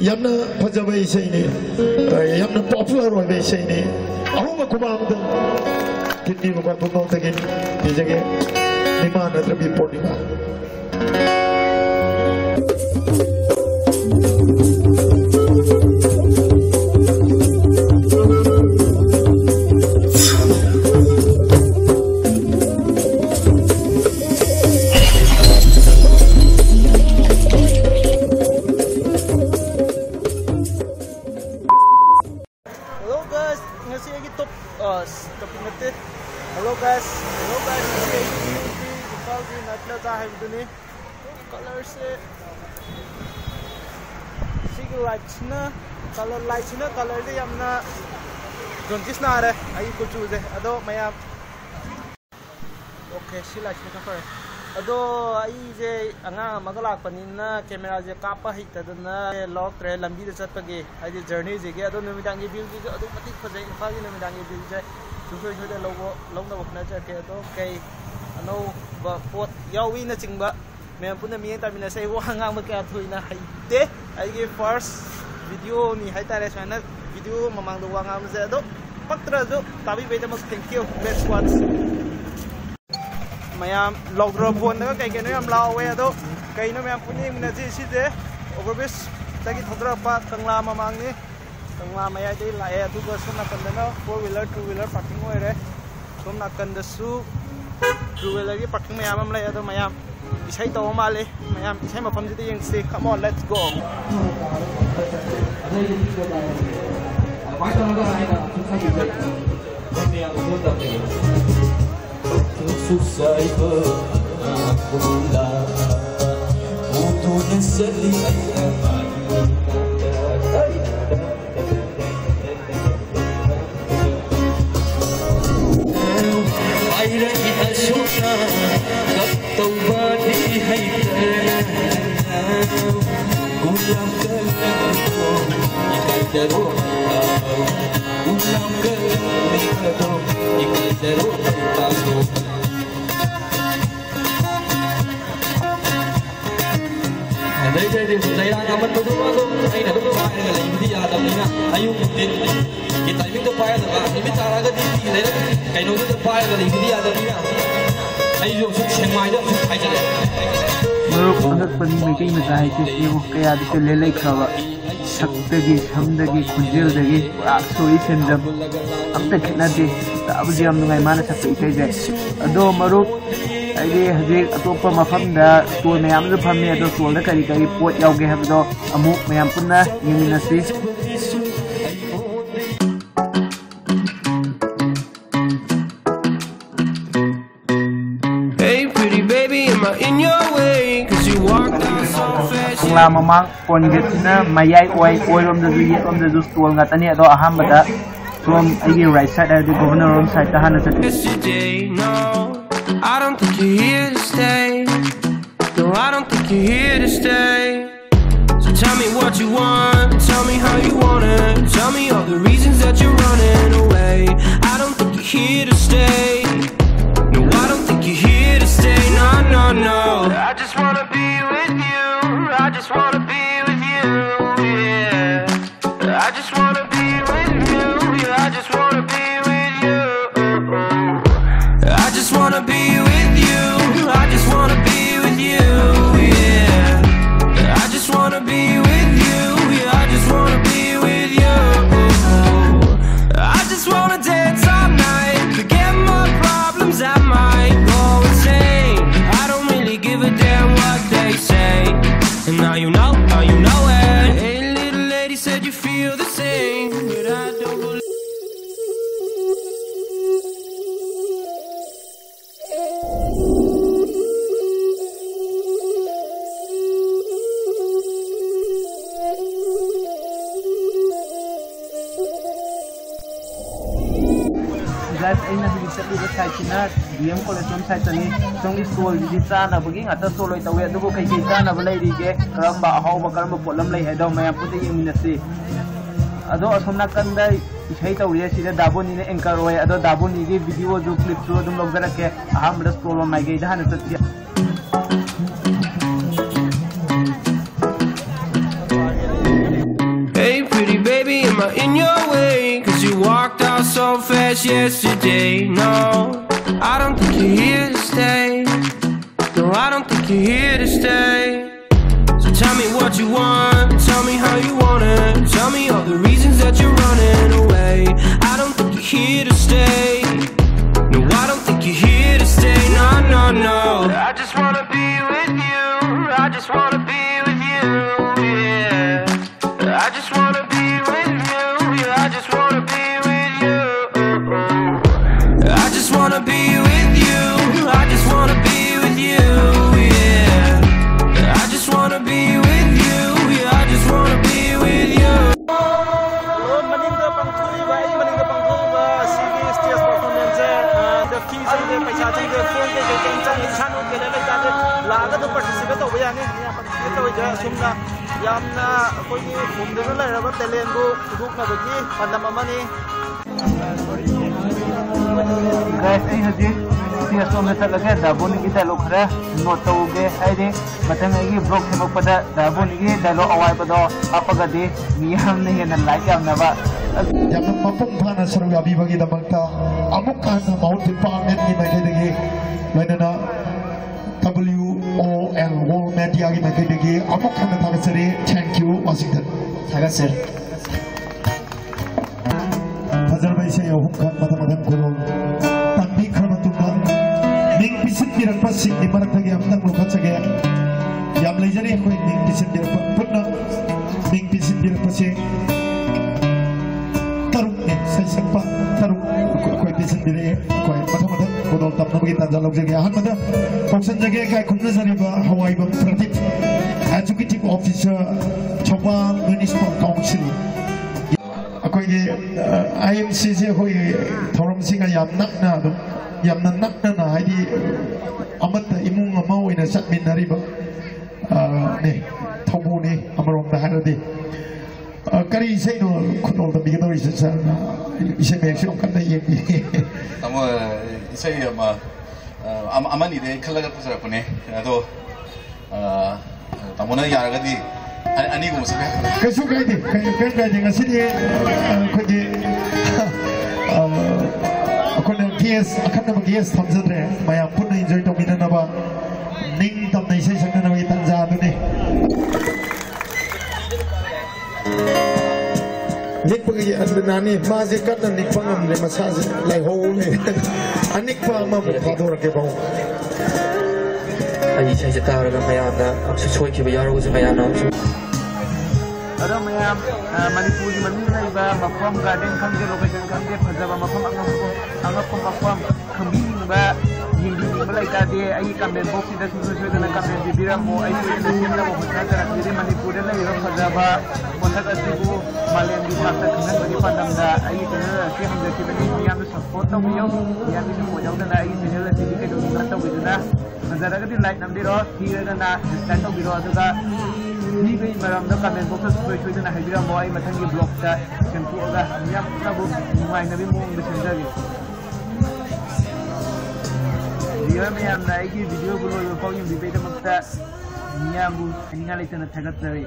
yamna fajaba isaini yamna popular oibe isaini ahuma kumamda kidni ko tuno tagin bijage nimana trabi purnima Hello guys, color lights na color de yamna jontis na re ai ko choose ado maya okay si lights na ka ado ai je anga magalak panina camera je kapa hita dana lock tre lambi de chat page ai je journey je ge ado numidang ge view ge ado matik phajai imphal ge numidang ge view je sui sui de logo na bokna je ke ado kai ano ba pot yawi na chingba me puna mi ta mina sai wa hanga ma ka thuina haite ai ge first video ni hai tare sana video mamang do wa ngam je do patra jo tabi be damak thank you let's watch mayam logro phone na kai ke no yam law we do kai no mayam puni na ji si je overbis tagi thodra pa tangla mamang ni tangla maya dei la e du go sona kan na 4 wheeler 2 wheeler parking oi re som na kan da su 2 wheeler gi parking mayam am lai ado mayam isai to ma le mayam isai ma pham ji yeng se come on let's go susah berpulang butuhnya sedih air kita suka kau badi hai ulang kelakku ikai darul ulang kelakku ikai darul tahu Daya naman to dumago ay na to pae na hindi ata nina ayung din kita iming to pae na iming taraga di dai kai no to pae na hindi ata nina ay yo su chengmai da ai jale maro anak pani me kai na dai ke yo kaya di le le khawa sakdagi samdagi kunjildagi soi senjam amta khna de abu jam ngai mana saktai kai jai ado maro ai haje atopa mafam da store mayam da phamme ado store da kari kari pot yauge habdo amu mayam punna yiminasi Hey pretty baby am I in your way cuz you walk down so fast la mamang konget na mayai oi rom da du yet om da store nga tani ado aham da from ai right side the governor room side ta hana no I don't think you're here to stay. No, I don't think you're here to stay. So tell me what you want. Tell me how you want it. Tell me all the reasons that you're running away. I don't think you're here to stay. No, I don't think you're here to stay. No, no, no. I just wanna be with you. I just wanna be with you. Yeah. I just wanna be with you. Yeah, I just wanna be with you. I just wanna be with you. I just wanna be with you. Yeah. I just wanna be with you. Yeah. I just wanna be with you. I just wanna dance all night. Forget my problems. I might go insane. I don't really give a damn what they say. And now you know it. Hey, little lady said you feel the same, but I don't believe. guys aina hi chali ba sai china DM college from sai tani song school di chana bagi ngata solo tawe adu kai kai chana ba lai ri ge karamba haw ba karamba polam lai hedo maya pude yeminasi ado asomna kandai isai tawye sida daboni ne anchor hoy ado daboni ge video jo clip jo dum log jarake aham das solo mai ge dhan satya am I in your way? Cause you walked out so fast yesterday. No, I don't think you're here to stay. No, I don't think you're here to stay. So tell me what you want, tell me how you want it. Tell me all the reasons that you're running away. I don't think you're here to stay. No, I don't think you're here to stay. No, no, no. I just wanna be with you. I just wanna be with you, yeah. I just wanna be with you, yeah. I just wanna be with you. I just wanna be with you. I just wanna be with you, yeah. I just wanna be with you, yeah. I just wanna be with you. Maninda pangthui ba ai maninda pangthui ba CV stage performance the fees and the paisa chang the phone the chang chang chan on gele lai ta la ga to participate to ya ni ya participate to ja sumna yamna koi ni phum de la ra ba talent bu duk na bagi pandam amani guys ai haji stage में चल लगे दाबोनी की dialogue खरा note तौगे आइदे Matang आई blog से मपदा दाबोनी की dialogue Avvai बदो आपगदे मियाम ने हेन like यामनबा यामन मपुंग फाना सरुग अबिबगी दमक्ता अमुक काना माउंट डिपार्टमेंट की माइकेदगी लोइनना WOL World Media की माइकेदगी अमुक काना थागसरी थैंक यू वाशिंगटन थागसर फजर भाई से हुम खान मदमदम गुरु तंबी खरमतुमा निंग पिसिन बिरकपा सिंग मरक्तगे अमतंग लोखचगे याम लेजरे कोई निंग पिसिन बिरकपा पुन्ना निंग पिसिन बिरकपा से tarup ne sai sakpa tarup koi pisin bire koi matha kodol tapna bagi tanja log jage han mada function jage kai khumna zariba hawai bam pratik executive officer choba municipal council akoi ge IMC je hoi thorom singa yamna na haidi amata imung ama oina satminariba ne thobu ne amarom da haradi kari say no kunol the beginner is say make sure kan dai yemi tamo say amani de khalaga pasara pune ado tamo na yaraga di ani gum sabe kasu kai de ngasi de ko de akon PS akan na PS thamjadre maya punna enjoy to minana ba ning tam nei say sakna na wi tanja du ne निक पगी अंदनानी माजे कत निक पंगम ले massage लाई हो ले अनिक पा मा फादोर के बाउ आई छै जता रगा मयाना अब से छोय के यारो से मयाना अरे मयाम मणिपुर की मंदिर में बा मफम गार्डन खंगे लोकेशन खंगे फजबा मफम अंगप मफम खंबी बा यिंदी मलाई तादे आई कमेंट बॉक्स दा सुसु दना कमेंट बिबिरामो आई कोई सेमना बो होता जरा मणिपुर में रो फजबा मोथक असिबु मालेम की भाषा खनन बनी पंदमदा आई चैनल के हम देखि बनी मियाम सपोर्ट तो मियो मियाम की सपोर्ट जाउदना आई चैनल से के दो ना तो बिजना नजरगदी लाइक नंदिरो थीरगना स्टार्ट तो बिरो अदुगा नि बे मरम द कमेंट बॉक्स सोइदना हाइबिरामो आई मथंगी ब्लॉग ता सेंपुगा मियाम Nabu माइनबी मोंग बिसंजागी Dia yang naiki video bulo yo pawing bibeda makta niyabu ninga leitana thagat tare